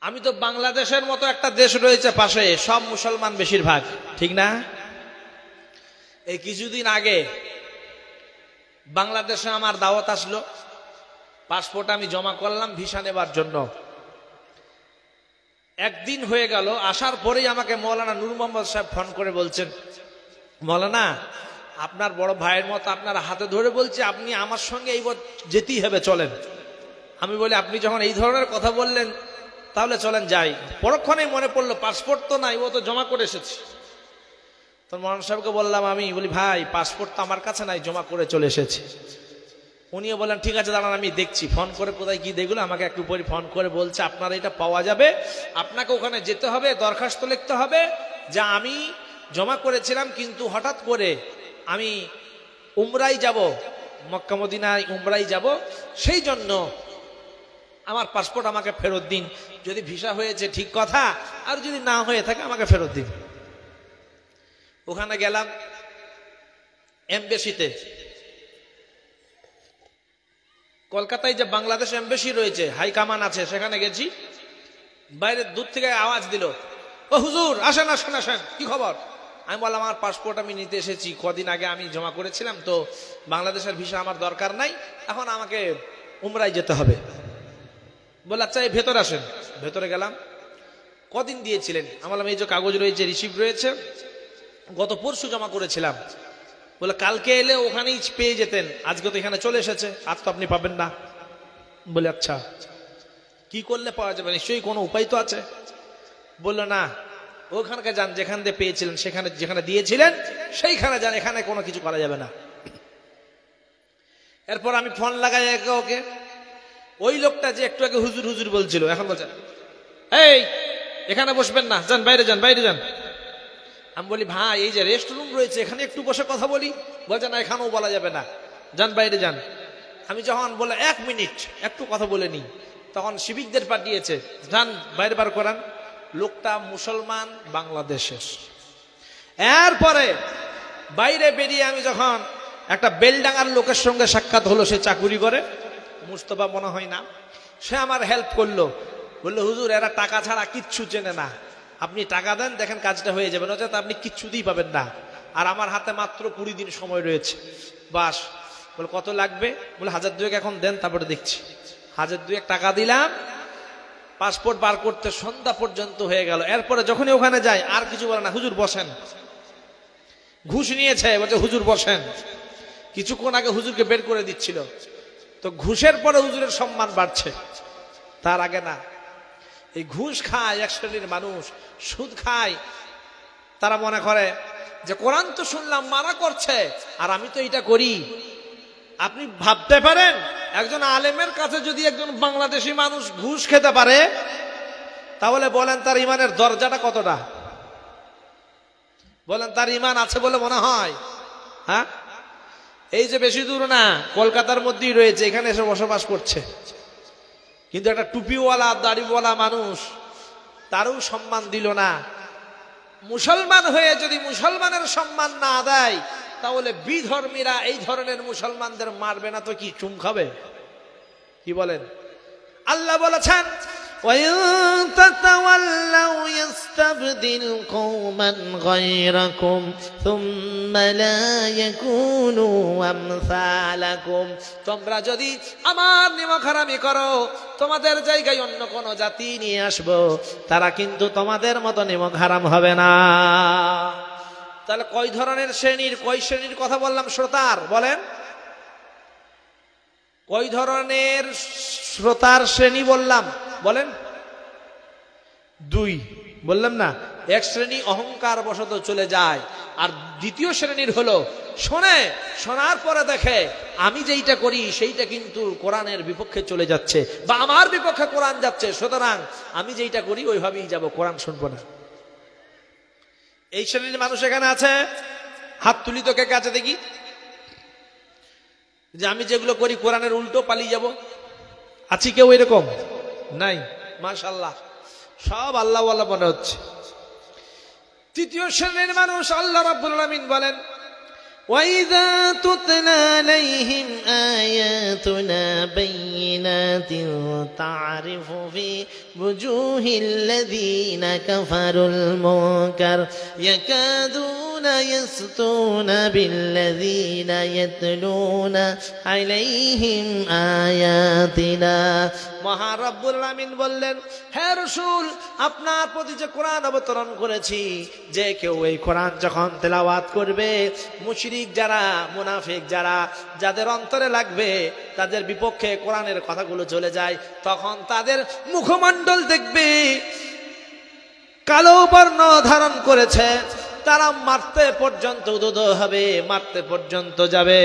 A: আমি তো বাংলাদেশের মতো একটা দেশ রয়েছে পাশে, সব মুসলমান বেশিরভাগ, ঠিক না? এই কিছুদিন আগে বাংলাদেশে আমার দাওয়াত আসলো, পাসপোর্ট আমি জমা করলাম ভিসা নেবার জন্য। একদিন হয়ে গেল, আসার পরেই আমাকে মৌলানা নূর মোহাম্মদ সাহেব ফোন করে বলছেন মৌলানা আপনার বড় ভাইয়ের মতো আপনার হাতে ধরে বলছি আপনি আমার সঙ্গে এই যেতেই হবে, চলেন। আমি বলি আপনি যখন এই ধরনের কথা বললেন তাহলে চলেন যাই। পরক্ষণেই মনে পড়লো পাসপোর্ট তো নাই, ও তো জমা করে এসেছি। তো মৌলানা সাহেবকে বললাম, আমি বলি ভাই পাসপোর্ট তো আমার কাছে নাই, জমা করে চলে এসেছি। উনিও বললেন ঠিক আছে দাঁড়ান আমি দেখছি। ফোন করে কোথায় কি দেখলো আমাকে একটু পরে ফোন করে বলছে আপনার এটা পাওয়া যাবে, আপনাকে ওখানে যেতে হবে, দরখাস্ত লিখতে হবে যা আমি জমা করেছিলাম, কিন্তু হঠাৎ করে আমি উমরাই যাব, মক্কা মদিনায় উমরাই যাব, সেই জন্য আমার পাসপোর্ট আমাকে ফেরত দিন। যদি ভিসা হয়েছে ঠিক কথা, আর যদি না হয়ে থাকে আমাকে ফেরত দিন। ওখানে গেলাম এমবেসিতে, কলকাতায় যে বাংলাদেশ এমবেসি রয়েছে, হাই কামান আছে, সেখানে গেছি। বাইরে দূর থেকে আওয়াজ দিল, ও হুজুর আসেন আসেন আসেন, কি খবর? আমি বললাম আমার পাসপোর্ট আমি নিতে এসেছি, কদিন আগে আমি জমা করেছিলাম, তো বাংলাদেশের ভিসা আমার দরকার নাই, এখন আমাকে উমরায় যেতে হবে। বলে আচ্ছা এই ভেতরে আসেন। ভেতরে গেলাম। কদিন দিয়েছিলেন? আমি বললাম এই যে কাগজ রয়েছে, রিসিপ্ট রয়েছে, গত পরশু জমা করেছিলাম। বলে কালকে এলে ওখানেই পেয়ে যেতেন, আজকে তো এখানে চলে এসেছে, আজ তো আপনি পাবেন না। বলে আচ্ছা কি করলে পাওয়া যাবে, নিশ্চয়ই কোনো উপায় তো আছে। বললো না ওখানকে যান, যেখান দিয়ে পেয়েছিলেন সেখানে, যেখানে দিয়েছিলেন সেইখানে যান, এখানে কোনো কিছু করা যাবে না। এরপর আমি ফোন লাগাই একে ওকে, ওই লোকটা যে একটু আগে হুজুর হুজুর বলছিল এখন বলছে এই এখানে বসবেন না, যান বাইরে যান, বাইরে যান। আমি বলি ভাই এই যে রেস্ট রুম রয়েছে এখানে একটু বসে কথা বলি। বলছে না এখানেও বলা যাবে না, যান বাইরে যান। আমি যখন বলে 1 মিনিট একটু কথা বলে নি, তখন সিভিকদের পাঠিয়েছে, যান বাইরে বার করান। লোকটা মুসলমান বাংলাদেশের। এরপরে বাইরে বেরিয়ে আমি যখন একটা বেলডাঙ্গার লোকের সঙ্গে সাক্ষাৎ হলো, সে চাকুরি করে, মুস্তফা মনে হয় না, সে আমার হেল্প করলো। বললো হুজুর এরা টাকা ছাড়া কিচ্ছু চেনে না, আপনি টাকা দেন দেখেন কাজটা হয়ে যাবে, নয়তো আপনি কিচ্ছুতেই পাবেন না। আর আমার হাতে মাত্র 20 দিন সময় রয়েছে, বাস। বলে কত লাগবে? বলে 1002 এখন দেন তারপরে দেখছি। 1002 টাকা দিলাম, পাসপোর্ট বার করতে সন্ধ্যা পর্যন্ত হয়ে গেল। এরপরে যখনই ওখানে যাই আর কিছু বলে না, হুজুর বসেন। ঘুষ নিয়েছে, বলছে হুজুর বসেন। কিছুক্ষণ আগে হুজুরকে বের করে দিচ্ছিল। তো ঘুষের পরে হুজুরের সম্মান বাড়ছে, তার আগে না। এই ঘুষ খায় এক শ্রেণীর মানুষ, সুদ খায়, তারা মনে করে যে কোরআন তো শুনলাম মানা করছে আর আমি তো এটা করি। আপনি ভাবতে পারেন একজন আলেমের কাছে যদি একজন বাংলাদেশি মানুষ ঘুষ খেতে পারে, তাহলে বলেন তার ইমানের দরজাটা কতটা? বলেন তার ইমান আছে বলে মনে হয়? হ্যাঁ, এই যে বেশি দূর না, কলকাতার মধ্যেই রয়েছে, এখানে এসে বসবাস করছে, কিন্তু একটা টুপিওয়ালা দাড়িওয়ালা মানুষ, তারও সম্মান দিল না। মুসলমান হয়ে যদি মুসলমানের সম্মান না দেয়, তাহলে বিধর্মীরা এই ধরনের মুসলমানদের মারবে না তো কি চুম খাবে? কি বলেন? আল্লাহ বলেছেন,
B: وَإِن تَتَوَلَّوْا يَسْتَبْدِلْ قَوْمًا غَيْرَكُمْ ثُمَّ لَا يَكُونُوا أَمْثَالَكُمْ।
A: তোমরা যদি আমার নিমকহারামি করো, তোমাদের জায়গায় অন্য কোন জাতি নিয়ে আসবো, তারা কিন্তু তোমাদের মতো নিমকহারাম হবে না। তাহলে কয় ধরনের শ্রেণীর, কয় শ্রেণীর কথা বললাম শ্রোতার? বলেন, কয় ধরনের শ্রোতার শ্রেণী বললাম? বলেন। দুই বললাম না? এক শ্রেণী অহংকার বশত চলে যায়, আর দ্বিতীয় শ্রেণীর হলো শোনে, শোনার পরে দেখে আমি যেইটা করি সেইটা কিন্তু কোরআনের বিপক্ষে চলে যাচ্ছে, বা আমার বিপক্ষে কোরআন যাচ্ছে, সুতরাং আমি যেইটা করি ওইভাবেই যাব, কোরআন শুনবো না। এই শ্রেণীর মানুষ এখানে আছে? হাত তুলি তো কে কাছে দেখি, যে আমি যেগুলো করি কোরআনের উল্টো পালিয়ে যাব। আছি কেউ এরকম? নাই, মাশাআল্লাহ, সব আল্লাহ ওয়ালা মনে হচ্ছে। তৃতীয় শ্রেণীর মানুষ আল্লাহ রাব্বুল আলামিন বলেন,
B: وَإِذَا تُتْلَى عَلَيْهِمْ آيَاتُنَا بَيِّنَاتٍ تَعْرِفُ فِي وُجُوهِ الَّذِينَ كَفَرُوا الْمُنكَرَ يَكَادُونَ يَسْطُونَ بِالَّذِينَ يَتْلُونَ عَلَيْهِمْ آيَاتِنَا।
A: মহান রব্বুল আলামিন বললেন, হে রাসূল, আপনার প্রতি যে কোরআন অবতরণ করেছি, যে কেউ এই কোরআন যখন তেলাওয়াত করবে, মুশরিক যারা, মুনাফিক যারা, যাদের অন্তরে লাগবে, তাদের বিপক্ষে কোরআনের কথাগুলো চলে যায়, তখন তাদের মুখমণ্ডল দেখবে কালো বর্ণ ধারণ করেছে, তারা মারতে পর্যন্ত উদ্যত হবে, মারতে পর্যন্ত যাবে।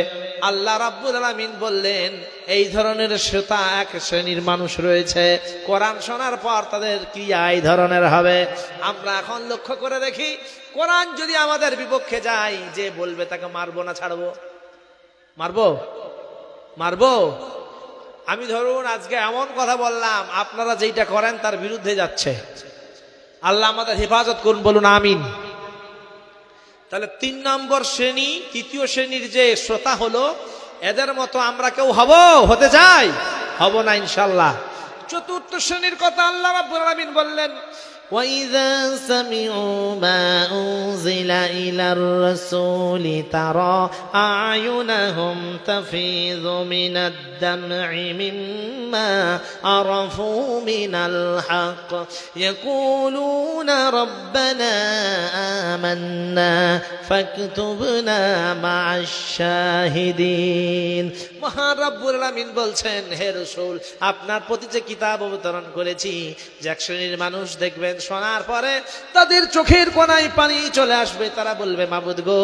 A: আল্লাহ রাব্বুল আলামিন বললেন, এই ধরনের শ্রোতা এক শ্রেণীর মানুষ রয়েছে, কোরআন শোনার পর তাদের ক্রিয়া এই ধরনের হবে। আমরা এখন লক্ষ্য করে দেখি, কোরআন যদি আমাদের বিপক্ষে যায়, যে বলবে তাকে মারবো না ছাড়বো? মারবো? মারবো? আমি ধরুন আজকে এমন কথা বললাম, আপনারা যেইটা করেন তার বিরুদ্ধে যাচ্ছে, আল্লাহ আমাদের হেফাজত করুন, বলুন আমিন। তাহলে 3 নম্বর শ্রেণী, তৃতীয় শ্রেণীর যে শ্রোতা হলো, এদের মতো আমরা কেউ হতে চাই? হব না ইনশাআল্লাহ। চতুর্থ শ্রেণীর কথা আল্লাহ রাব্বুল আলামিন বললেন,
B: وَإِذَا سَمِعُوا مَا أُنزِلَ إِلَى الرَّسُولِ تَرَى أَعْيُنَهُمْ تَفِيضُ مِنَ الدَّمْعِ مِمَّا عَرَفُوا مِنَ الْحَقِّ يَقُولُونَ رَبَّنَا آمَنَّا فَاكْتُبْنَا مَعَ الشَّاهِدِينَ।
A: মহান রব্বুল আলামিন বলছেন, হে রাসূল, আপনার প্রতি যে কিতাব অবতরণ করেছি, যে এক শ্রেণীর মানুষ দেখবেন শোনার পরে তাদের চোখের কোণায় পানি চলে আসবে, তারা বলবে, মাবুদ গো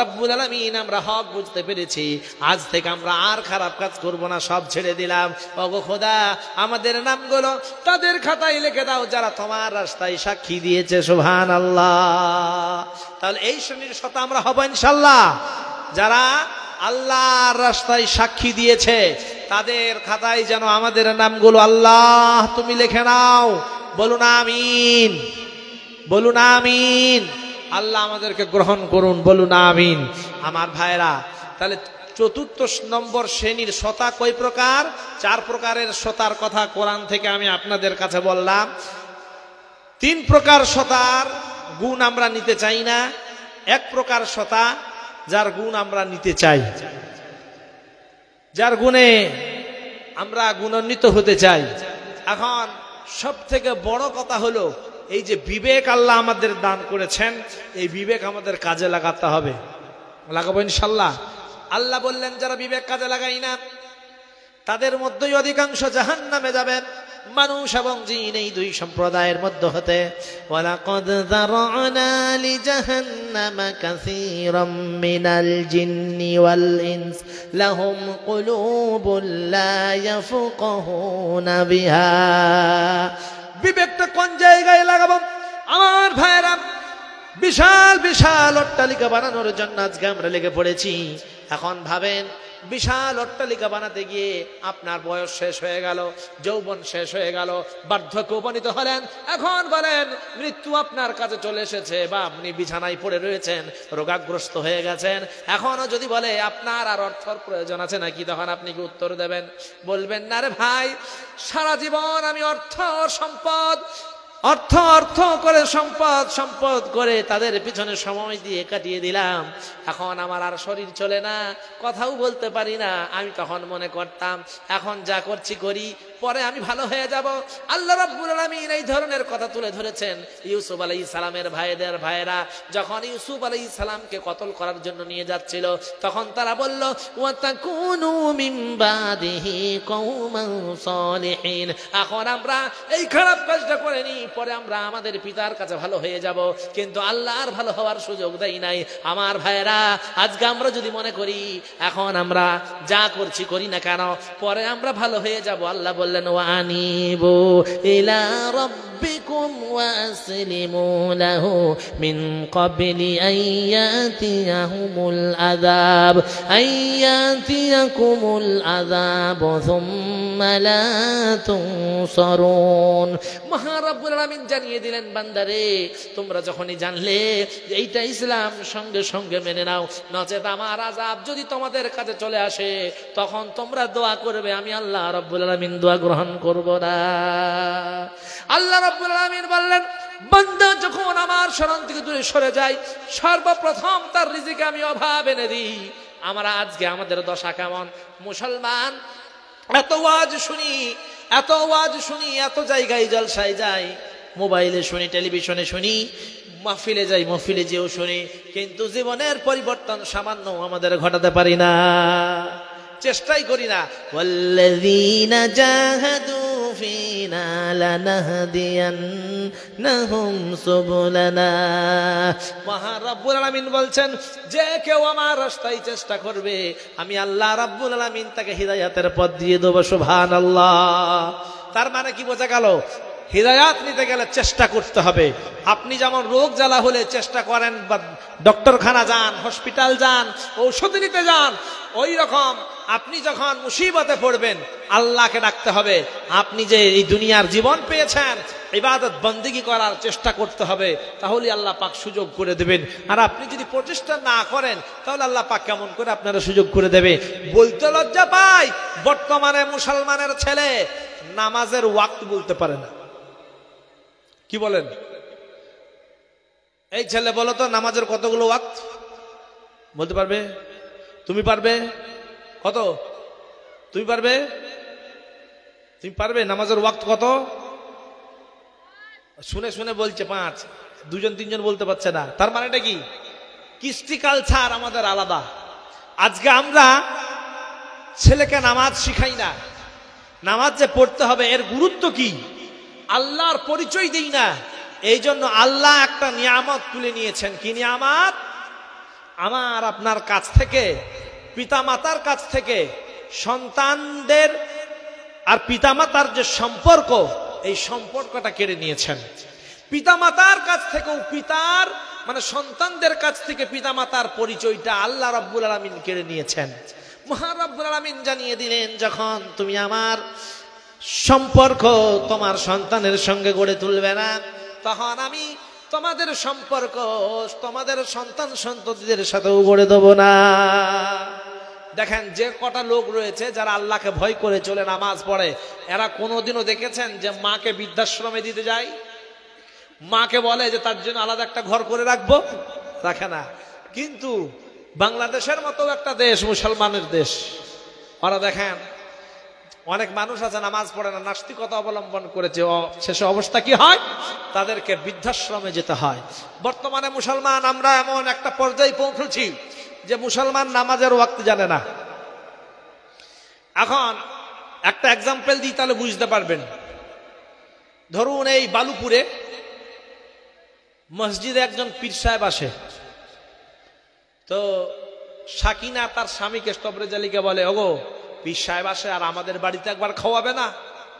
A: রব্বুল আলামিন, আমরা হক বুঝতে পেরেছি, আজ থেকে আমরা আর খারাপ কাজ করব না, সব ছেড়ে দিলাম। ওগো খোদা, আমাদের নামগুলো তাদের খাতায় লিখে দাও যারা তোমার রাস্তায় সাক্ষী দিয়েছে। সুবহানাল্লাহ। তাহলে এই শ্রেণীর সাথে আমরা হব ইনশাআল্লাহ, যারা আল্লাহর রাস্তায় সাক্ষী দিয়েছে, তাদের খাতায় যেন আমাদের নামগুলো আল্লাহ তুমি লিখে নাও। বলুন আমিন, বলুন আমিন। আল্লাহ আমাদেরকে গ্রহণ করুন, বলুন আমিন। আমার ভাইরা, তাহলে চতুর্থ নম্বর শ্রেণীর শ্রোতা কয় প্রকার? 4 প্রকারের শ্রোতার কথা কোরআন থেকে আমি আপনাদের কাছে বললাম। 3 প্রকার শ্রোতার গুণ আমরা নিতে চাই না, 1 প্রকার শ্রোতা যার গুণ আমরা নিতে চাই, যার গুণে আমরা গুণান্বিত হতে চাই। এখন সব থেকে বড় কথা হলো, এই যে বিবেক আল্লাহ আমাদের দান করেছেন, এই বিবেক আমাদের কাজে লাগাতে হবে। লাগাবো ইনশাআল্লাহ। আল্লাহ বললেন, যারা বিবেক কাজে লাগাই না, তাদের মধ্যেই অধিকাংশ জাহান্নামে যাবেন, মানুষ এবং জিন, এই 2 সম্প্রদায়ের মধ্যে হতে।
B: ওয়ালাকাদ যারা'না লিজাহান্নামা কাসীরাম মিনাল জিন্নি ওয়াল ইনস লাহুম কুলুবুন লা ইয়াফকাহুনা বিহা।
A: বিবেকটা কোন জায়গায় লাগাবো আমার ভাইরা? বিশাল বিশাল অট্টালিকা বানানোর জন্য আজকে আমরা লেগে পড়েছি। এখন ভাবেন, বিশাল অট্টালিকা বানাতে গিয়ে আপনার বয়স শেষ হয়ে গেল, যৌবন শেষ হয়ে গেল, বার্ধক্যে উপনীত হলেন, এখন বলেন মৃত্যু আপনার কাছে চলে এসেছে বা আপনি বিছানায় পড়ে রয়েছেন, রোগাগ্রস্ত হয়ে গেছেন, এখনো যদি বলে আপনার আর অর্থের প্রয়োজন আছে নাকি, তখন আপনি কি উত্তর দেবেন? বলবেন না রে ভাই, সারা জীবন আমি অর্থ সম্পদ অর্থ অর্থ করে সম্পদ সম্পদ করে তাদের পিছনে সময় দিয়ে কাটিয়ে দিলাম, এখন আমার আর শরীর চলে না, কথাও বলতে পারি না। আমি তখন মনে করতাম এখন যা করছি করি, পরে আমি ভালো হয়ে যাব। আল্লাহ রাব্বুল আলামিন এই ধরনের কথা তুলে ধরেছেন ইউসুফ আলাইহিস সালামের ভাইয়েরা যখন ইউসুফ আলাইহিস সালামকে কতল করার জন্য নিয়ে যাচ্ছিল, তখন তারা বলল ওয়া তাকুনু মিন বাদিহি কওমান সালিহিন, এখন আমরা এই খারাপ কাজটা করে নি, পরে আমরা আমাদের পিতার কাছে ভালো হয়ে যাব, কিন্তু আল্লাহর ভালো হওয়ার সুযোগ দেয় নাই। আমার ভাইয়েরা, আজকে আমরা যদি মনে করি এখন আমরা যা করছি করি না কেন, পরে আমরা ভালো হয়ে যাব, আল্লাহ বললেন ওয়া আনিবু ইলা রাব্বিকুম ওয়া আসলিমু লাহু মিন ক্বাবলি আইয়াতিয়াহুমুল আযাব সুম্মা লা তুনসারুন। মহান রব্বুল আলামিন জানিয়ে দিলেন, বান্দারে তোমরা যখনই জানলে যে এইটা ইসলাম, সঙ্গে সঙ্গে মেনে নাও, নচেত আমার আযাব যদি তোমাদের কাছে চলে আসে, তখন তোমরা দোয়া করবে, আমি আল্লাহ রব্বুল আলামিন দোয়া গ্রহণ করব না। আল্লাহ রব্বুল আলামিন বললেন, বান্দা যখন আমার শরণ থেকে দূরে সরে যায়, সর্বপ্রথম তার রিজিকে আমি অভাব এনে দিই। আমরা আজকে আমাদের দশা কেমন? মুসলমান এত ওয়াজ শুনি, এত জায়গায় জলসায় যাই, মোবাইলে শুনি, টেলিভিশনে শুনি, মাহফিলে যাই, মাহফিলে যেও শুনি, কিন্তু জীবনের পরিবর্তন সামান্য আমাদের ঘটাতে পারি না, চেষ্টাই করি না। ওয়াল্লাযীনা জাহাদু ফীনা লানাহদিয়ান্নাহুম সুবুলানা। মহান রব্বুল আলামিন বলছেন, যে কেউ আমার রাস্তায় চেষ্টা করবে, আমি আল্লাহ রব্বুল আলামিন তাকে হিদায়াতের পথ দিয়ে দেব। সুবহানাল্লাহ। তার মানে কি বোঝা গেল? হিদায়াত নিতে গেলে চেষ্টা করতে হবে। আপনি যেমন রোগ জ্বালা হলে চেষ্টা করেন, বা ডক্টরখানা যান, হসপিটাল যান, ঔষধ নিতে যান, ওই রকম আপনি যখন মুসিবতে পড়বেন আল্লাহকে ডাকতে হবে। আপনি যে এই দুনিয়ার জীবন পেয়েছেন, ইবাদত বন্দেগী করার চেষ্টা করতে হবে, তাহলে আল্লাহ পাক সুযোগ করে দেবেন। আর আপনি যদি প্রচেষ্টা না করেন, তাহলে আল্লাহ পাক কেমন করে আপনারা সুযোগ করে দেবে? বলতে লজ্জা পাই, বর্তমানে মুসলমানের ছেলে নামাজের ওয়াক্ত বলতে পারে না। কি বলেন? এই ছেলে বলো তো নামাজের কতগুলো ওয়াক্ত বলতে পারবে? তুমি পারবে? কত? তুমি পারবে? তুমি পারবে? নামাজের ওয়াক্ত কত? শুনে শুনে বলছে 5, 2-3জন বলতে পারছে না। তার মানেটা কি? কৃষ্টি কালচার আমাদের আলাদা। আজকে আমরা ছেলেকে নামাজ শিখাই না, নামাজ যে পড়তে হবে এর গুরুত্ব কি আল্লাহর পরিচয় দেই না। এই জন্য আল্লাহ একটা নিয়ামত তুলে নিয়েছেন। কি নিয়ামত? আমার আপনার কাছ থেকে, পিতামাতার কাছ থেকে সন্তানদের আর পিতামাতার যে সম্পর্ক, এই সম্পর্কটা কেড়ে নিয়েছেন। পিতামাতার কাছ থেকেও পিতার মানে সন্তানদের কাছ থেকে পিতামাতার পরিচয়টা আল্লাহ রাব্বুল আলামিন কেড়ে নিয়েছেন। মহান রাব্বুল আলামিন জানিয়ে দিলেন, যখন তুমি আমার সম্পর্ক তোমার সন্তানের সঙ্গে গড়ে তুলবে না, তখন আমি তোমাদের সম্পর্ক তোমাদের সন্তান সন্ততিদের সাথেও গড়ে দেব না। দেখেন, যে কটা লোক রয়েছে যারা আল্লাহকে ভয় করে চলে, নামাজ পড়ে, এরা কোনোদিনও দেখেছেন যে মাকে বৃদ্ধাশ্রমে দিতে যায়? মাকে বলে যে তার জন্য আলাদা একটা ঘর করে রাখবো? রাখে না। কিন্তু বাংলাদেশের মতো একটা দেশ, মুসলমানের দেশ, ওরা দেখেন অনেক মানুষ আছে নামাজ পড়ে না, নাস্তিকতা অবলম্বন করেছে, শেষে অবস্থা কি হয়? তাদেরকে বৃদ্ধাশ্রমে যেতে হয়। বর্তমানে মুসলমান আমরা এমন একটা পর্যায়ে পৌঁছেছি যে মুসলমান নামাজের ওয়াক্ত জানে না। এখন একটা এক্সাম্পল দিই, তাহলে বুঝতে পারবেন। ধরুন এই বালুপুরে মসজিদে একজন পীর সাহেব আসে, তো সাকিনা তার স্বামীকে স্টবরে জালিকে বলে, ওগো পীর সাহেব আসে আর আমাদের বাড়িতে একবার খাওয়াবে না?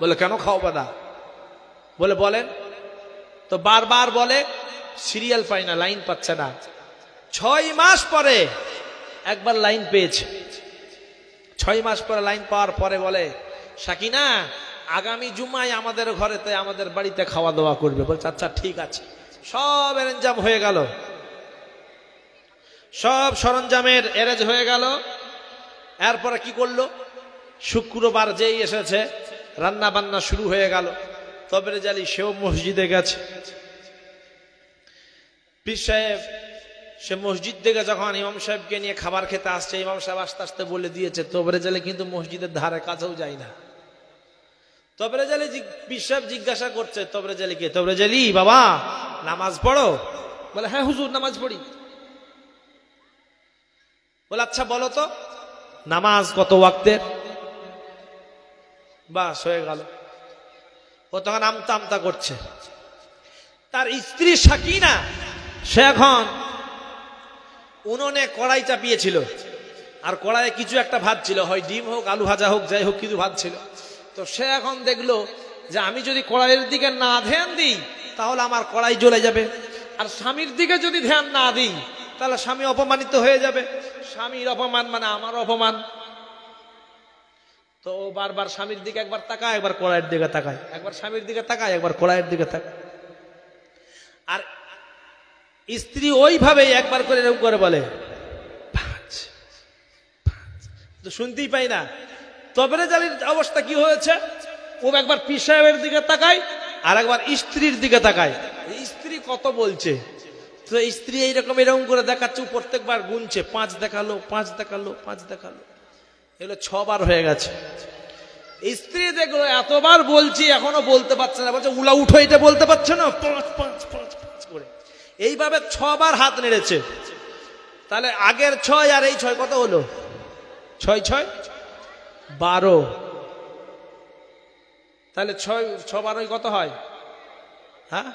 A: বলে, কেন খাওয়াবে না? বলে, বলেন। তো বারবার বলে, সিরিয়াল পাই না, লাইন পাচ্ছে না। 6 মাস পরে একবার লাইন পেয়েছে। 6 মাস পরে লাইন পাওয়ার পরে বলে, সাকিনা আগামী জুমায় আমাদের ঘরেতে আমাদের বাড়িতে খাওয়া দাওয়া করবে। বলছে আচ্ছা ঠিক আছে। সব অ্যারেঞ্জাম হয়ে গেল, সব সরঞ্জামের অ্যারেঞ্জ হয়ে গেল। এরপরে কি করলো, শুক্রবার যেই এসেছে রান্না বান্না শুরু হয়ে গেল। তবরেজ আলী সেও মসজিদে গেছে। পীর সাহেব সে মসজিদ থেকে যখন ইমাম সাহেবকে নিয়ে খাবার খেতে আসছে, ইমাম সাহেব আস্তে আস্তে বলে দিয়েছে তবরেজ আলী কিন্তু মসজিদের ধারে কাছেও যায় না। তবরেজ আলী পীর সাহেব জিজ্ঞাসা করছে তবরেজ আলীকে, তবরেজ আলী বাবা নামাজ পড়ো? বলে হ্যাঁ হুজুর নামাজ পড়ি। বলে আচ্ছা বলো তো নামাজ কত ওয়াক্তের? বাস হয়ে গেল। ও তখন আমতা আমতা করছে। তার স্ত্রী সাকিনা সে এখন উনুনে কড়াই চাপিয়েছিল, আর কড়াইয়ে কিছু একটা ভাত ছিল, হয় ডিম হোক আলু ভাজা হোক যাই হোক কিছু ভাত ছিল। তো সে এখন দেখলো যে আমি যদি কড়াইয়ের দিকে না ধ্যান দিই তাহলে আমার কড়াই জ্বলে যাবে, আর স্বামীর দিকে যদি ধ্যান না দিই তাহলে স্বামী অপমানিত হয়ে যাবে। স্বামীর অপমান মানে আমার অপমান। তো বারবার স্বামীর দিকে একবার তাকায়, একবার কড়াইয়ের দিকে তাকায়, একবার স্বামীর দিকে তাকায়, একবার কড়াইয়ের দিকে তাকায়। আর স্ত্রী ওইভাবেই একবার করে এরকম করে বলে তো শুনতেই পাই না। তবরেজ আলীর অবস্থা কি হয়েছে, ও একবার পীর সাহেবের দিকে তাকায় আর একবার স্ত্রীর দিকে তাকায়, স্ত্রী কত বলছে। তো স্ত্রী এইরকম এরকম করে দেখাচ্ছে, প্রত্যেকবার গুনছে, 5 দেখালো 5 দেখালো 5 দেখালো, এগুলো 6 বার হয়ে গেছে। স্ত্রী দেখলো এতবার বলছি এখনো বলতে পারছে না, বলছে উলা উঠো, এটা বলতে পারছে না, 5 5 5 5 করে এইভাবে 6 বার হাত নেড়েছে। তাহলে আগের 6 আর এই 6 কত হলো? 6 6 12। তাহলে 6 12 কত হয়? হ্যাঁ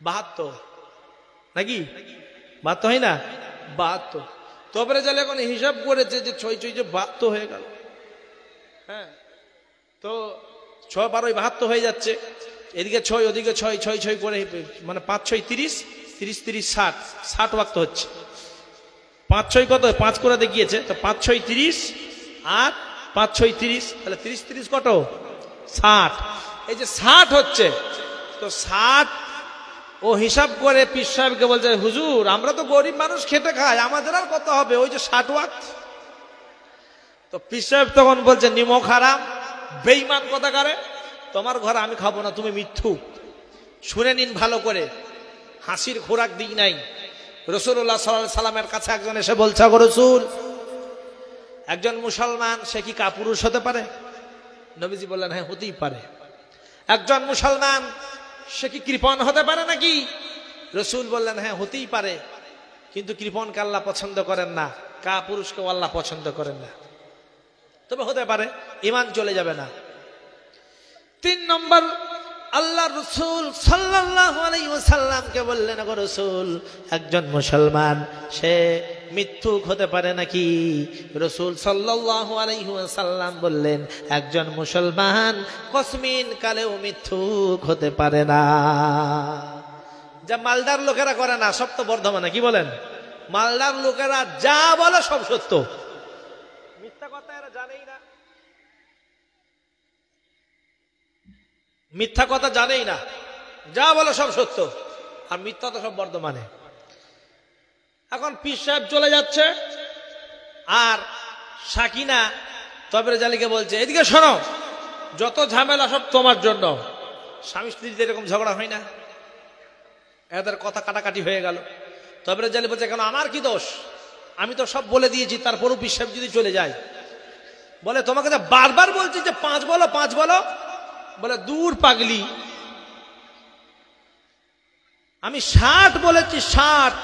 A: 72 নাকি? 72 হয় না? 72। তবরেজ আলী এখন হিসাব করেছে যে 6 6 যে 72 হয়ে গেল। হ্যাঁ, তো 6 12 72 হয়ে যাচ্ছে। এদিকে 6 ওদিকে 6 6 6 করে মানে 5 6 30 30 30 60 60 ওয়াক্ত হচ্ছে। 5 6 কত? 5 করে দেখিয়েছে, তো 5 6 30 আর 5 6 30, তাহলে 30 30 কত? 60। এই যে 60 হচ্ছে, তো 60 ও হিসাব করে পীর সাহেবকে বলছে হুজুর আমরা তো গরিব মানুষ খেটে খাই, আমাদের আর কত হবে, ওই যে 60 ওয়াক্ত। তো পীর সাহেব তখন বলছে নিমক হারাম বেঈমান কথাকারে, তোমার ঘরে আমি খাবো না, তুমি মিথ্যুক। শুনে নিন ভালো করে, হাসির খোরাক দিই নাই। রাসূলুল্লাহ সাল্লাল্লাহু আলাইহি সাল্লামের কাছে একজন এসে বলছে গো রাসূল, একজন মুসলমান সে কি কাপুরুষ হতে পারে? নবীজি বললেন হ্যাঁ হতেই পারে। একজন মুসলমান সে কি কৃপণ হতে পারে নাকি? রাসূল বললেন হ্যাঁ হতেই পারে, কিন্তু কৃপণকে আল্লাহ পছন্দ করেন না, কাপুরুষকেও আল্লাহ পছন্দ করেন না। তবে হতে পারে, ঈমান চলে যাবে না। 3 নম্বর আল্লাহ রাসূল সাল্লাল্লাহু আলাইহি ওয়াসাল্লামকে বললেন গো রাসূল, একজন মুসলমান সে মিথ্যুক হতে পারে নাকি? রাসূল সাল্লাল্লাহু আলাইহি ওয়াসাল্লাম বললেন একজন মুসলমান কসমিন কালেও মিথ্যুক হতে পারে না। যা মালদার লোকেরা করে না সব তো বর্ধমানে, কি বলেন? মালদার লোকেরা যা বলে সব সত্য, মিথ্যা কথা এরা জানেই না, মিথ্যা কথা জানেই না, যা বলে সব সত্য, আর মিথ্যা তো সব বর্ধমানে। এখন পীর সাহেব চলে যাচ্ছে, আর সাকিনা তবরেজ আলীকে বলছে এদিকে শোনো, যত ঝামেলা সব তোমার জন্য। স্বামী স্ত্রীতে এরকম ঝগড়া হয় না, এদের কথা কাটাকাটি হয়ে গেল। তবরেজ আলী বলছে কেন, আমার কি দোষ? আমি তো সব বলে দিয়েছি, তারপরও পীর সাহেব যদি চলে যায়। বলে তোমাকে তো বারবার বলছি যে 5 বলো 5 বলো। বলে দূর পাগলি, আমি 60 বলেছি 60,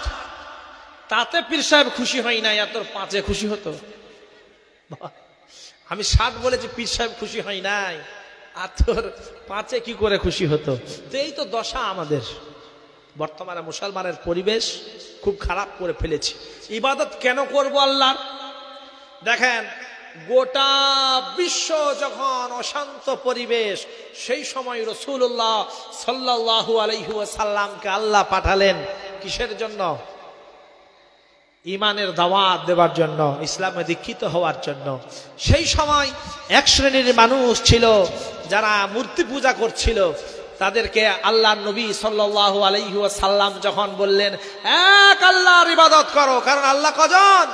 A: তাতে পীর সাহেব খুশি হয় নাই, আর তোর 5-এ খুশি হতো? আমি 60 বলেছি পীর সাহেব খুশি হয় নাই, আর তোর 5-এ কি করে খুশি হতো? তো এই তো দশা আমাদের বর্তমানে। মুসলমানের পরিবেশ খুব খারাপ করে ফেলেছি। ইবাদত কেন করব আল্লাহ? দেখেন গোটা বিশ্ব যখন অশান্ত পরিবেশ, সেই সময় রাসূলুল্লাহ সাল্লাল্লাহু আলাইহি ওয়াসাল্লামকে আল্লাহ পাঠালেন কিসের জন্য? ইমানের দাওয়াত দেওয়ার জন্য, ইসলামে দীক্ষিত হওয়ার জন্য। সেই সময় এক শ্রেণীর মানুষ ছিল যারা মূর্তি পূজা করছিল। তাদেরকে আল্লাহর নবী সাল্লাল্লাহু আলাইহি ওয়াসাল্লাম যখন বললেন, এক আল্লাহর ইবাদত করো, কারণ আল্লাহ কজন?